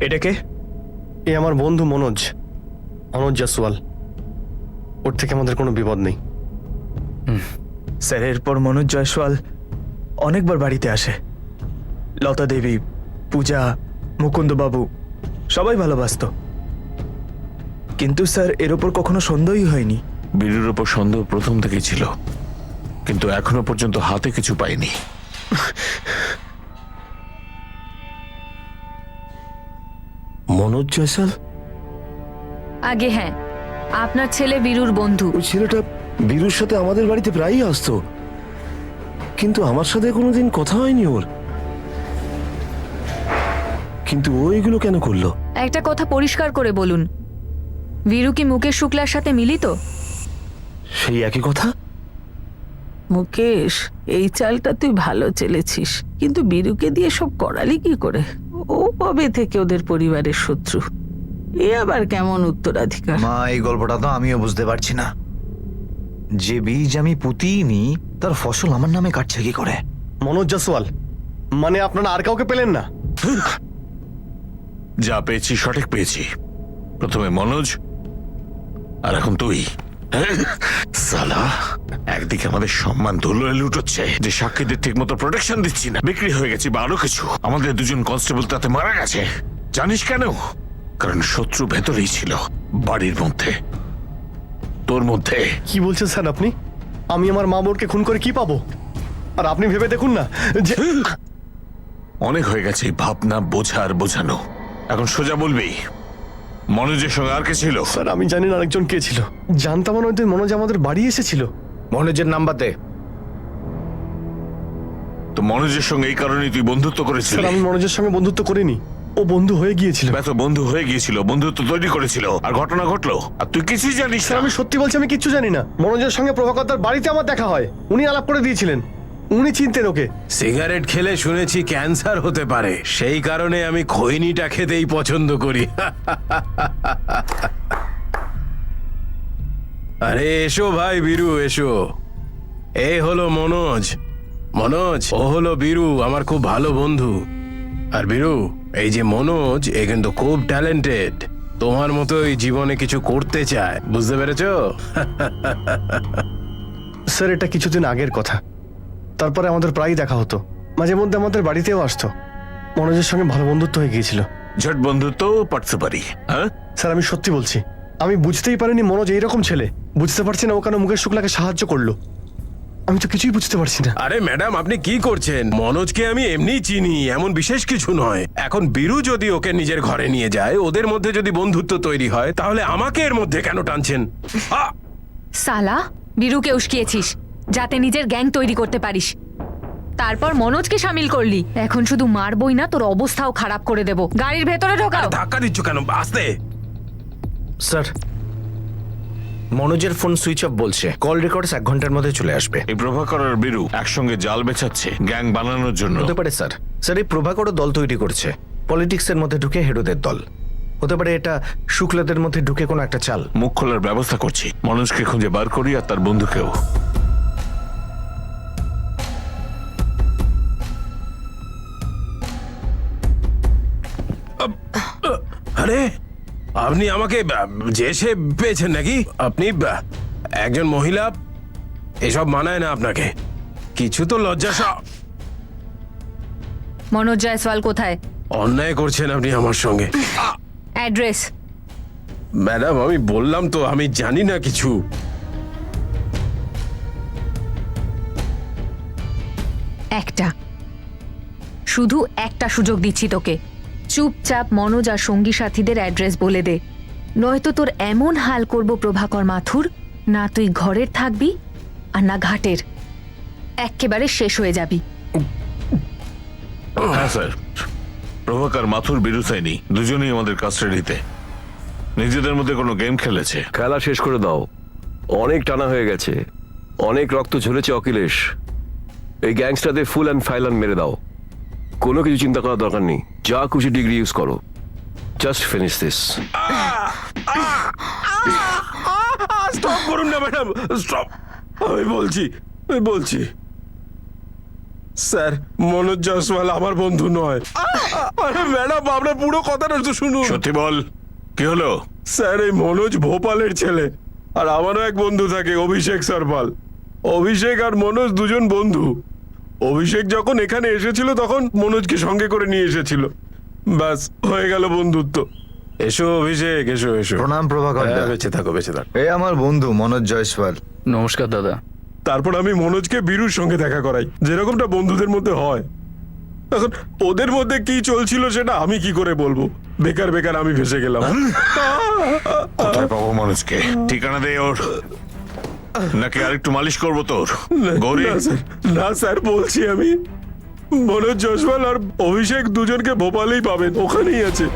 এটাকে এ আমার বন্ধু মনোজ, মনোজ জাসওয়াল। ওর থেকে আমাদের কোনো বিপদ নেই। স্যার এরপর মনোজ জয়সওয়াল অনেকবার বাড়িতে আসে। লতা দেবী, পূজা, মুকুন্দবাবু সবাই ভালোবাসতো, কিন্তু স্যার এর ওপর কখনো সন্দেহই হয়নি। বীরুর ওপর সন্দেহ প্রথম থেকেই ছিল, কিন্তু এখনো পর্যন্ত হাতে কিছু পাইনি। মনোজ জয়সাল? আগে হ্যাঁ, আপনার ছেলে বীরুর বন্ধু। ওই ছেলেটা বীরুর সাথে আমাদের বাড়িতে প্রায়ই আসতো, কিন্তু আমার সাথে কোনোদিন কথা হয়নি ওর। কিন্তু ও এগুলো কেন করলো? একটা কথা পরিষ্কার করে বলুন, বীরু কি মুকেশ শুক্লার সাথে মিলিত? সেই একই কথা। মুকেশ, এই চালটা তুই ভালো চেলেছিস, কিন্তু বীরুকে দিয়ে সব করালি কি করে? ও কবে থেকে ওদের পরিবারের শত্রু? এ আবার কেমন উত্তরাধিকার? মা, এই গল্পটা তো আমিও বুঝতে পারছি না। যে বীজ আমি পুঁতিনি তার ফসল আমার নামে কাটছে কি করে? মনোজ জাসওয়াল, মানে আপনারা আর কাউকে পেলেন না? যা পেয়েছি সঠিক পেয়েছি। প্রথমে মনোজ, আর এখন তুই। সালা, একদিকে আমাদের সম্মান ধুলোয় লুটোচ্ছে যে সাক্ষীদের ঠিক মতো প্রোটেকশন দিচ্ছি না, বিক্রি হয়ে গেছি বা আরো কিছু। আমাদের দুজন কনস্টেবল তাতে মারা গেছে। জানিস কেন? কারণ শত্রু ভেতরেই ছিল, বাড়ির মধ্যে, তোর মধ্যে। কি বলছেন স্যার আপনি? আমি আমার মা বোনকে খুন করে কি পাবো? আর আপনি ভেবে দেখুন না যে অনেক হয়ে গেছে এই ভাবনা, বোঝার বোঝানো। এখন সোজা বলবি, মনোজের সঙ্গে আর কে ছিল? স্যার আমি জানি না আরেকজন কে ছিল। জানতাম না ওই দিন মনোজ আমাদের বাড়ি এসেছিল। মনোজের নাম্বার দে। তো মনোজের সঙ্গে এই কারণে তুই বন্ধুত্ব করেছিলি? স্যার আমি মনোজের সঙ্গে বন্ধুত্ব করিনি, ও বন্ধু হয়ে গিয়েছিল। এত বন্ধু হয়ে গিয়েছিল, বন্ধুত্ব তৈরি করেছিল, আর ঘটনা ঘটলো, আর তুই কিছুই জানিস স্যার না। আমি সত্যি বলছি, আমি কিচ্ছু জানি না। মনোজের সঙ্গে প্রভাকরদার বাড়িতে আমার দেখা হয়, উনি আলাপ করে দিয়েছিলেন, উনি চিনতেন ওকে। সিগারেট খেলে শুনেছি ক্যান্সার হতে পারে, সেই কারণে আমি খৈনিটা খেতেই পছন্দ করি। আরে এসো ভাই বীরু, এসো। এই হলো মনোজ। মনোজ, ও হলো বীরু, আমার খুব ভালো বন্ধু। আর বীরু, এই যে মনোজ, এ কিন্তু খুব ট্যালেন্টেড, তোমার মতোই জীবনে কিছু করতে চায়, বুঝতে পেরেছো? স্যার এটা কিছুদিন আগের কথা, তারপরে আমাদের প্রায়ই দেখা হতো, মাঝে মধ্যে আমাদের বাড়িতেও আসতো। মনোজের সঙ্গে ভালো বন্ধুত্ব হয়ে গিয়েছিল। ঝট বন্ধুত্ব পারতে পারি, হ্যাঁ? স্যার আমি সত্যি বলছি, আমি বুঝতেই পারিনি মনোজ এইরকম ছেলে। বুঝতে পারছি না ও কেন মুকেশ শুক্লাকে সাহায্য করলো, আমি তো কিছুই বুঝতে পারছি না। আরে ম্যাডাম, আপনি কি করছেন? মনোজকে আমি এমনি চিনি, এমন বিশেষ কিছু নয়। এখন বীরু যদি ওকে নিজের ঘরে নিয়ে যায়, ওদের মধ্যে যদি বন্ধুত্ব তৈরি হয়, তাহলে আমাকে এর মধ্যে কেন টানছেন? সালা, বীরুকে উস্কিয়েছিস যাতে নিজের গ্যাং তৈরি করতে পারিস, তারপর মনোজকে সামিল করলি। এখন শুধু মারবই না, তোর অবস্থাও খারাপ করে দেব। গাড়ির ভেতরে ঢোকাও। ধাক্কা দিচ্ছ কেন? আসতে। স্যার, মনোজের ফোন সুইচ অফ বলছে, কল রেকর্ডস 1 ঘন্টার মধ্যে চলে আসবে। এই প্রভাকর আর বীরু একসঙ্গে জাল বেচাচ্ছে গ্যাং বানানোর জন্য। হতে পারে স্যার। স্যার এই প্রভাকরও দল তৈরি করছে, পলিটিক্সের মধ্যে ঢুকে হেডোদের দল। হতে পারে এটা শুক্লাদের মধ্যে ঢুকে কোনো একটা চাল। মুখ খোলার ব্যবস্থা করছি, মনোজকে খুঁজে বার করি আর তার বন্ধুকেও। আরে আপনি আমাকে জেসে পেয়েছেন নাকি? আপনি একজন মহিলা, এসব মানায় না আপনাকে। কিছু তো লজ্জা। মনোজ জয়সওয়াল কোথায়? অন্যায় করছেন আপনি আমার সঙ্গে। অ্যাড্রেস? ম্যাডাম আমি বললাম তো, আমি জানি না কিছু। শুধু একটা সুযোগ দিচ্ছি তোকে, চুপচাপ মনোজ আর সঙ্গী সাথীদের অ্যাড্রেস বলে দে, নয়তো তোর এমন হাল করব প্রভাকর মাথুর, না তুই ঘরের থাকবি আর না ঘাটের। একেবারে শেষ হয়ে যাবি। হ্যাঁ স্যার, প্রভাকর মাথুর বিরুসাইনি দুজনেই আমাদের কাস্টাডিতে। নিজেদের মধ্যে কোনো গেম খেলেছে। খেলা শেষ করে দাও, অনেক টানা হয়ে গেছে, অনেক রক্ত ঝরেছে অখিলেশ। এই গ্যাংস্টারদের ফুল অ্যান্ড ফাইলান মেরে দাও, কোনো কিছু চিন্তা করার দরকার নেই। যা খুশি ডিগ্রি ইউজ করো, জাস্ট ফিনিশ দিস। স্টপ করুন না ম্যাডাম, স্টপ। আমি বলছি স্যার, মনোজ জয়সওয়াল আমার বন্ধু নয়। আরে ম্যাডাম, আপনার পুরো কথাটা তো শুনুন। সত্যি বল, কি হলো? স্যার, এই মনোজ ভোপালের ছেলে, আর আমারও এক বন্ধু থাকে অভিষেক সরপাল। অভিষেক আর মনোজ দুজন বন্ধু। অভিষেক যখন এখানে এসেছিল তখন মনোজকে সঙ্গে করে নিয়ে এসেছিল, ব্যাস হয়ে গেল বন্ধুত্ব। এসো অভিষেক, এসো এসো। প্রণাম প্রভাকর দা। হ্যাঁ, বেঁচে থাকো, বেঁচে থাকো। এই আমার বন্ধু মনোজ জয়সওয়াল। নমস্কার দাদা। তারপর আমি মনোজকে বীরুর সঙ্গে দেখা করাই, যেরকমটা বন্ধুদের মধ্যে হয়। এখন ওদের মধ্যে কি চলছিল সেটা আমি কি করে বলবো? বেকার বেকার আমি ফেসে গেলাম। কোথায় পাবো মানুষকে? ঠিকানা দে ওর, নাকি আরেকটু মালিশ করবো তোর? গৌরী, না স্যার, বলছি আমি, মনোজ জয়সওয়াল আর অভিষেক দুজনকে ভোপালেই পাবেন, ওখানেই আছে।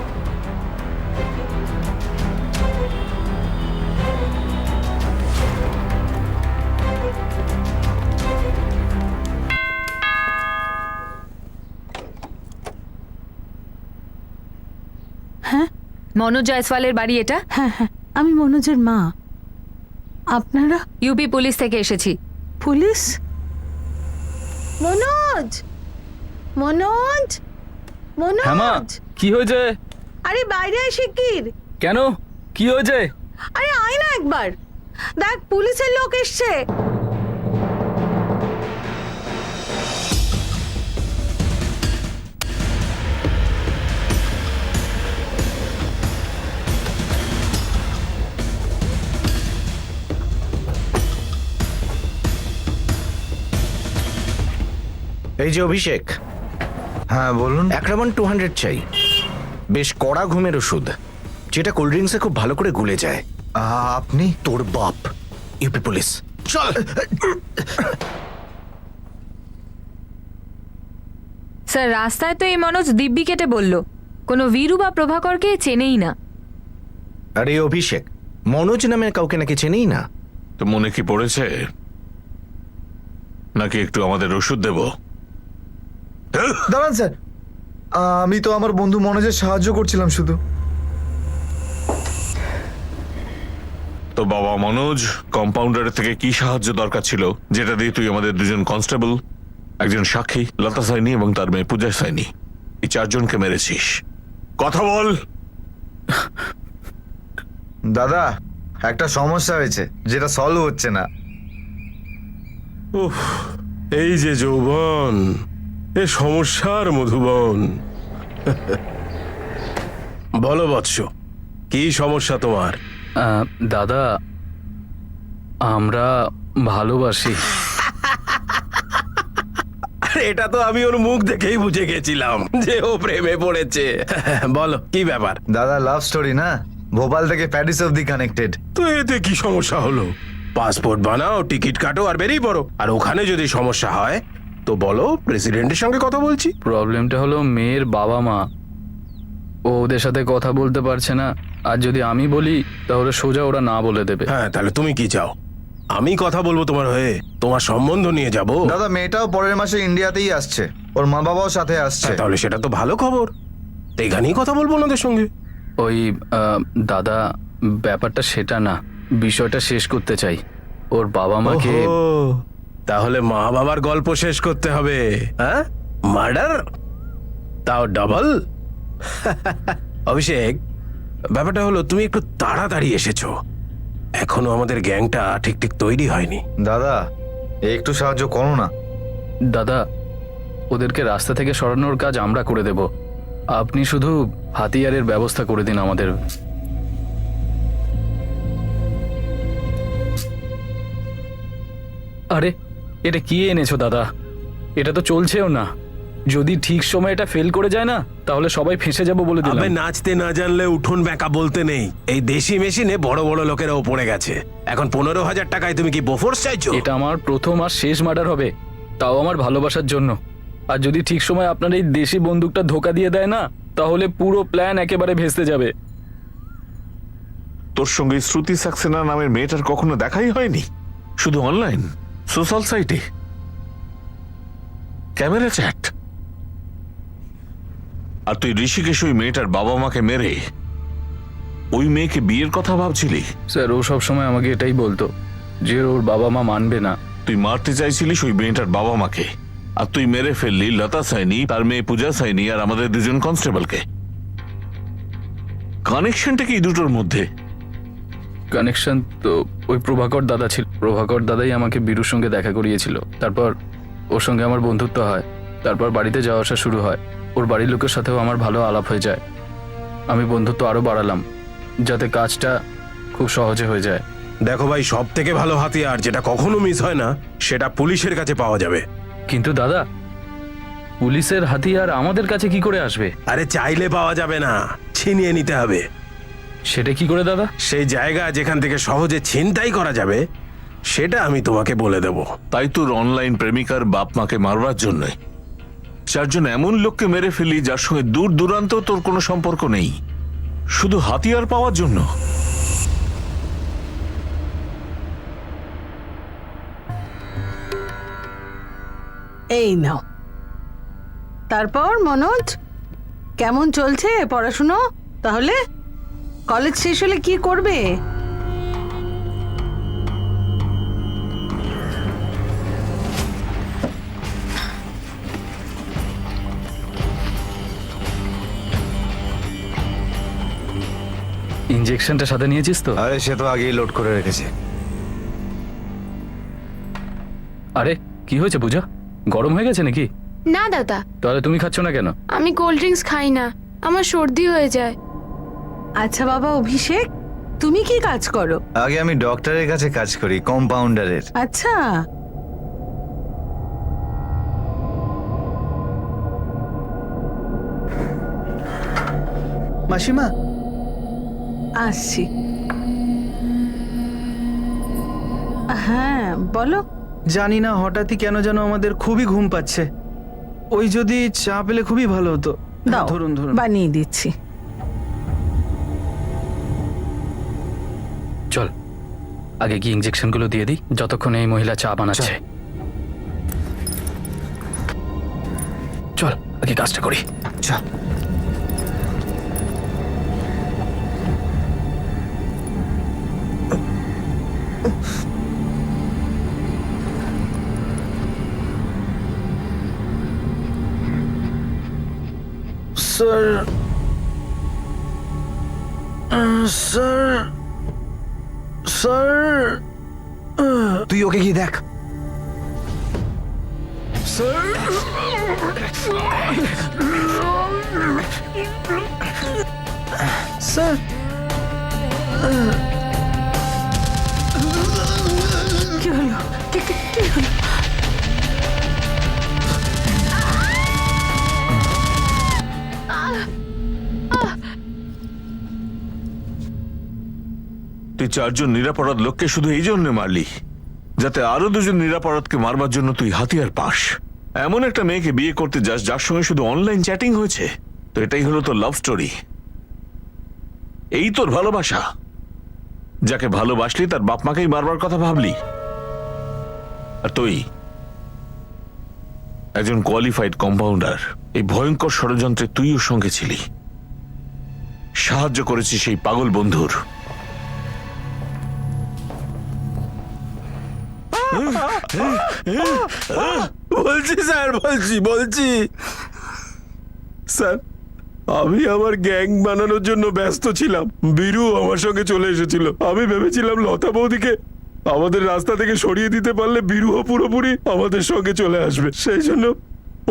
মনোজ জয়সওয়ালের বাড়ি এটা? হ্যাঁ হ্যাঁ, আমি মনোজের মা। আপনারা? ইউপি পুলিশ থেকে এসেছি। পুলিশ? মনোজ, মনোজ, হ্যাঁ মা, মনোজ, কি হয়েছে? আরে বাইরে এসে শিগগির। কেন, কি হয়েছে? আরে আয় না একবার, দেখ পুলিশের লোক এসছে। এই যে অভিষেক। হ্যাঁ বলুন। একরামন 200 চাই, বেশ কড়া ঘুমের ওষুধ, যেটা কোল্ড ড্রিঙ্কসে খুব ভালো করে গুলে যায়। আপনি? তোর বাপ ইউপি পুলিশ। চল। স্যার, রাস্তায় তো এই মনোজ দিব্যি কেটে বলল কোনো বীরু বা প্রভাকরকে চেনেই না। আরে অভিষেক, মনোজ নামের কাউকে নাকি চেনেই না। তো মনে কি পড়েছে, নাকি একটু আমাদের ওষুধ দেব? দাঁড়ান স্যার, আমি তো আমার বন্ধু মনোজের সাহায্য করছিলাম শুধু। তো বাবা মনোজ, কম্পাউন্ডারের থেকে কি সাহায্য দরকার ছিল যেটা দিয়ে তুই আমাদের দুজন কনস্টেবল, একজন সাক্ষী লতা সাইনি এবং তার মেয়ে পূজা সাইনি, এই চারজনকে মেরেছিস? কথা বল। দাদা, একটা সমস্যা হয়েছে যেটা সলভ হচ্ছে না। উফ, এই যে যৌবন, এ সমস্যার মধুবন। বলো বৎস, কি সমস্যা তোমার? দাদা, আমরা ভালোবাসি। আরে এটা তো আমি ওর মুখ দেখেই বুঝে গেছিলাম যে ও প্রেমে পড়েছে। বলো কি ব্যাপার? দাদা, লাভ স্টোরি না, ভোপাল থেকে প্যারিস অব্দি কানেক্টেড। তো এতে কি সমস্যা হলো? পাসপোর্ট বানাও, টিকিট কাটো আর বেরিয়ে পড়ো। আর ওখানে যদি সমস্যা হয় তো বলো, প্রেসিডেন্টের সঙ্গে কথা বলছি। প্রবলেমটা হলো মেয়ের বাবা মা, ও ওদের সাথে কথা বলতে পারছে না, আর যদি আমি বলি তাহলে সোজা ওরা না বলে দেবে। হ্যাঁ, তাহলে তুমি কি চাও? আমি কথা বলবো তোমার হয়ে, তোমার সম্বন্ধ নিয়ে যাব? দাদা, মেয়েটাও পরের মাসে ইন্ডিয়াতেই আসছে, ওর মা বাবাও সাথে আসছে। তাহলে সেটা তো ভালো খবর, তো এখানেই কথা বলবো ওনাদের সঙ্গে। ওই দাদা, ব্যাপারটা সেটা না, বিষয়টা শেষ করতে চাই। ওর বাবা মাকে। ওহো, তাহলে মা বাবার গল্প শেষ করতে হবে? হ্যাঁ, মার্ডার, তাও ডাবল। অভিষেক, ব্যাপারটা হলো তুমি একটু তাড়াতাড়ি এসেছো, এখনো আমাদের গ্যাংটা ঠিক ঠিক তৈরি হয়নি। দাদা, একটু সাহায্য করো না। দাদা, ওদেরকে রাস্তা থেকে সরানোর কাজ আমরা করে দেব, আপনি শুধু হাতিয়ারের ব্যবস্থা করে দিন আমাদের। আরে, এটা কি এনেছো দাদা? এটা তো চলছেও না। যদি ঠিক সময় এটা ফেল করে যায় না, তাহলে সবাই ফেঁসে যাবো বলে দিলাম। আবে নাচতে না জানলে উঠোন বেঁকা বলতে নেই। এই দেশি মেশিনে বড় বড় লোকেরাও পড়ে গেছে। এখন 15,000 টাকায় তুমি কি বোফোর্স চাইছো? এটা আমার প্রথম আর শেষ মার্ডার হবে। তাও আমার ভালোবাসার জন্য। আর যদি ঠিক সময় আপনার এই দেশি বন্দুকটা ধোকা দিয়ে দেয় না, তাহলে পুরো প্ল্যান একেবারে ভেস্তে যাবে। তোর সঙ্গে শ্রুতি সাক্সেনা নামের মেয়েটার কখনো দেখাই হয়নি, শুধু অনলাইন সোশ্যাল সাইটে ক্যামেরা চ্যাট। আর তুই ঋষিকেশ ওই মেয়েটার বাবা মাকে মেরে ওই মেয়েকে বিয়ের কথা ভাবছিলি। স্যার, ও সবসময় আমাকে এটাই বলতো যে ওর বাবা মা মানবে না। তুই মারতে চাইছিলিস ওই মেয়েটার বাবা মাকে, আর তুই মেরে ফেললি লতা সাইনি, তার মেয়ে পূজা সাইনি, আর আমাদের দুজন কনস্টেবলকে। কানেকশনটা কি এই দুটোর মধ্যে? কানেকশন তো ওই প্রভাকর দাদা ছিল। প্রভাকর দাদাই আমাকে বীরুর সঙ্গে দেখা করিয়েছিল। তারপর ওর সঙ্গে আমার বন্ধুত্ব হয়, তারপর বাড়িতে যাওয়া আসা শুরু হয়। ওর বাড়ির লোকের সাথেও আমার ভালো আলাপ হয়ে যায়। আমি বন্ধুত্ব আরও বাড়ালাম যাতে কাজটা খুব সহজে হয়ে যায়। দেখো ভাই, সব থেকে ভালো হাতিয়ার যেটা কখনো মিস হয় না, সেটা পুলিশের কাছে পাওয়া যাবে। কিন্তু দাদা, পুলিশের হাতিয়ার আমাদের কাছে কি করে আসবে? আরে চাইলে পাওয়া যাবে না, ছিনিয়ে নিতে হবে। সেটা কি করে দাদা? সেই জায়গা যেখান থেকে সহজে ছিনতাই করা যাবে, সেটা আমি তোমাকে বলে দেব। তাই তোর অনলাইন প্রেমিকার বাপ মাকে মারবার জন্য চারজন এমন লোককে মেরে ফেলি যার সঙ্গে দূর দূরান্ত তোর কোনো সম্পর্ক নেই, শুধু হাতিয়ার পাওয়ার জন্য। এই নাও। তারপর মনোজ, কেমন চলছে পড়াশুনো? তাহলে কলেজ শেষ হলে কি করবে? ইঞ্জেকশনটা সাথে নিয়েছিস তো? আরে সে তো আগেই লোড করে রেখেছে। আরে কি হয়েছে পূজা, গরম হয়ে গেছে নাকি? না দাদা, তাহলে তুমি খাচ্ছ না কেন? আমি কোল্ড ড্রিঙ্কস খাই না, আমার সর্দি হয়ে যায়। আচ্ছা বাবা অভিষেক, তুমি কি কাজ করো? আগে আমি ডক্টরের কাছে কাজ করি, কম্পাউন্ডারের। আচ্ছা, মাসিমা, আসছি। হ্যাঁ বলো। জানি না হঠাৎই কেন যেন আমাদের খুবই ঘুম পাচ্ছে। ওই যদি চা পেলে খুবই ভালো হতো। দাও, ধরুন ধরুন। বানিয়ে দিচ্ছি। চল আগে কি ইঞ্জেকশনগুলো দিয়ে দিই যতক্ষণ এই মহিলা চা বানাচ্ছে। চল আগে কাজটা করি। চা। স্যার, স্যার, স্যার, তুই ওকে গিয়ে দেখ। স্যার, কি হলো? কি হলো? তুই চারজন নিরাপরাধ লোককে শুধু এই জন্য মারলি যাতে আরো দুজন নিরাপরাধকে মারবার জন্য তুই হাতিয়ার পাস। এমন একটা মেয়েকে বিয়ে করতে যাস যার সঙ্গে শুধু অনলাইন চ্যাটিং হয়েছে। তো এটাই হলো তোর লাভ স্টোরি, এই তোর ভালোবাসা। যাকে ভালোবাসলি তার বাপ মাকেই মারবার কথা ভাবলি। আর তুই একজন কোয়ালিফাইড কম্পাউন্ডার, এই ভয়ঙ্কর ষড়যন্ত্রে তুইও সঙ্গে ছিলি, সাহায্য করেছিস সেই পাগল বন্ধুর। বলছি স্যার, বলছি স্যার, আমি আমার গ্যাং বানানোর জন্য ব্যস্ত ছিলাম। বীরু আমার সঙ্গে চলে এসেছিল। আমি ভেবেছিলাম লতা বৌদিকে আমাদের রাস্তা থেকে সরিয়ে দিতে পারলে বীরুও পুরোপুরি আমাদের সঙ্গে চলে আসবে। সেই জন্য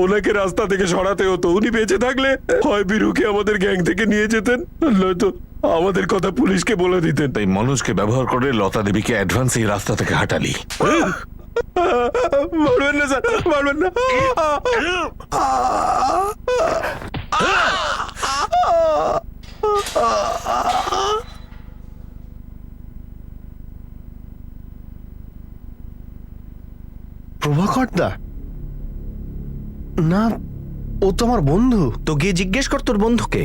ওনাকে রাস্তা থেকে সরাতে হতো। উনি বেঁচে থাকলে হয় বীরুকে আমাদের গ্যাং থেকে নিয়ে যেতেন, নয়তো আমাদের কথা পুলিশকে বলে দিতেন। তাই মনোজকে ব্যবহার করে লতা দেবীকে অ্যাডভান্স এই রাস্তা থেকে হাঁটালি। মারবেন না স্যার, মারবেন না। প্রভাকর দা, না, ও তো আমার বন্ধু। তো গিয়ে জিজ্ঞেস কর তোর বন্ধুকে।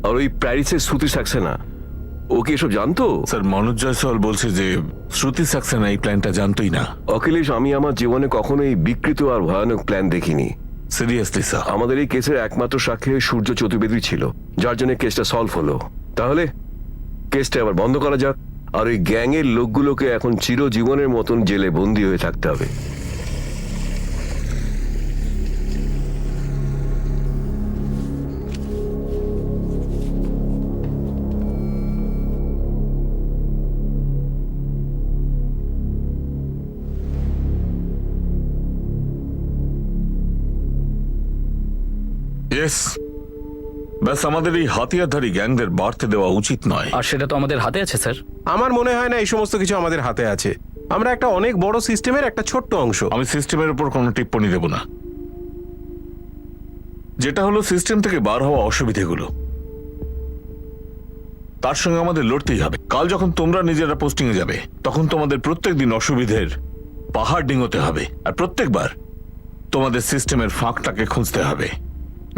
আর ওই প্যারিসের শ্রুতি সাক্সেনা, ও কি এসব জানতো? স্যার মনোজ জয়সওয়াল বলছে যে শ্রুতি সাক্সেনা এই প্ল্যানটা জানতোই না। অখিলেশ, আমি আমার জীবনে কখনো এই বিকৃত আর ভয়ানক প্ল্যান দেখিনি। Seriously sir. আমাদের এই কেসের একমাত্র সাক্ষী সূর্য চতুর্বেদী ছিল, যার জন্য কেসটা সলভ হলো। তাহলে কেসটা আবার বন্ধ করা যাক, আর ওই গ্যাংয়ের লোকগুলোকে এখন চিরজীবনের মতন জেলে বন্দী হয়ে থাকতে হবে। ইয়েস, ব্যাস আমাদের এই হাতিয়ারধারী গ্যাংদের বাড়তে দেওয়া উচিত নয়। আর সেটা তো আমাদের হাতে আছে স্যার। আমার মনে হয় না এই সমস্ত কিছু আমাদের হাতে আছে। আমরা একটা অনেক বড় সিস্টেমের একটা ছোট্ট অংশ। আমি সিস্টেমের উপর কোনো টিপ্পণী দেব না। যেটা হলো সিস্টেম থেকে বার হওয়া অসুবিধেগুলো, তার সঙ্গে আমাদের লড়তেই হবে। কাল যখন তোমরা নিজেরা পোস্টিং এ যাবে, তখন তোমাদের প্রত্যেক দিন অসুবিধের পাহাড় ডিঙোতে হবে, আর প্রত্যেকবার তোমাদের সিস্টেমের ফাঁকটাকে খুঁজতে হবে,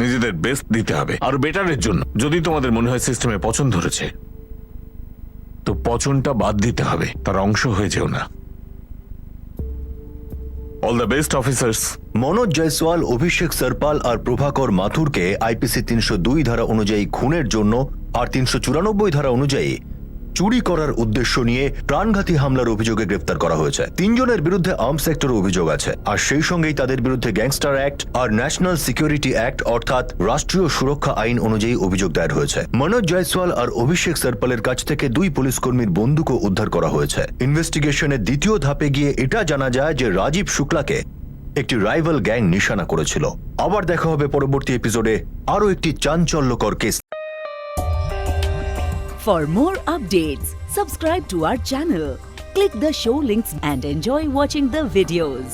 নিজেদের বেস্ট দিতে হবে আর বেটারের জন্য। যদি তোমাদের মনে হয় সিস্টেমে পচন ধরেছে, তো পচনটা বাদ দিতে হবে, তার অংশ হয়ে যেও না। All the best officers. Manoj Jaiswal, Abhishek Sarpal আর প্রভাকর মাথুরকে আইপিসি 302 ধারা অনুযায়ী খুনের জন্য আর 394 ধারা অনুযায়ী চুরি করার উদ্দেশ্য নিয়ে প্রাণঘাতী হামলার অভিযোগে গ্রেফতার করা হয়েছে। 3 জনের বিরুদ্ধে আর্ম সেক্টর অভিযোগ আছে, আর সেই সঙ্গেই তাদের বিরুদ্ধে গ্যাংস্টার অ্যাক্ট আর ন্যাশনাল সিকিউরিটি অ্যাক্ট অর্থাৎ রাষ্ট্রীয় সুরক্ষা আইন অনুযায়ী অভিযোগ দায়ের হয়েছে। মনোজ জয়সওয়াল আর অভিষেক সরপালের কাছ থেকে 2 পুলিশ কর্মীর বন্দুকও উদ্ধার করা হয়েছে। ইনভেস্টিগেশনের দ্বিতীয় ধাপে গিয়ে এটা জানা যায় যে রাজীব শুক্লাকে একটি রাইভাল গ্যাং নিশানা করেছিল। আবার দেখা হবে পরবর্তী এপিসোডে আরো একটি চাঞ্চল্যকর case. For more updates, subscribe to our channel, click the show links and enjoy watching the videos.